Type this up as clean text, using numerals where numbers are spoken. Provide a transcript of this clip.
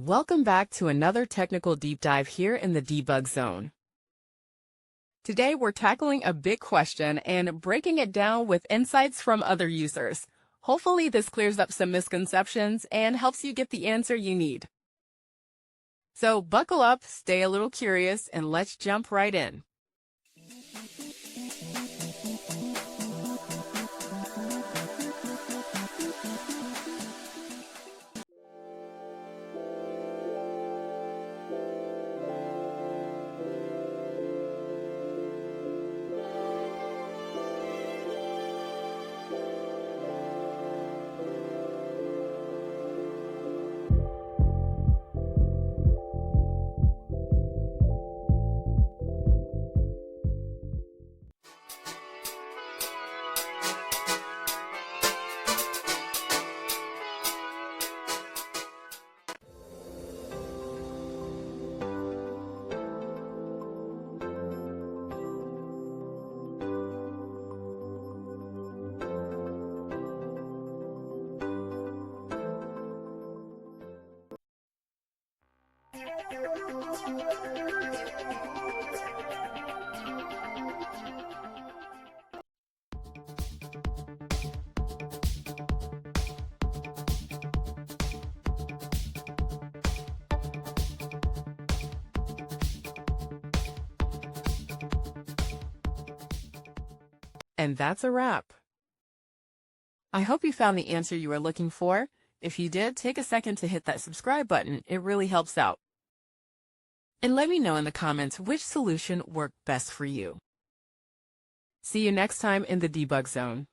Welcome back to another technical deep dive here in the debug zone. Today we're tackling a big question and breaking it down with insights from other users. Hopefully this clears up some misconceptions and helps you get the answer you need. So buckle up, stay a little curious, and let's jump right in. And that's a wrap. I hope you found the answer you were looking for. If you did, take a second to hit that subscribe button. It really helps out. And let me know in the comments which solution worked best for you. See you next time in the debug zone.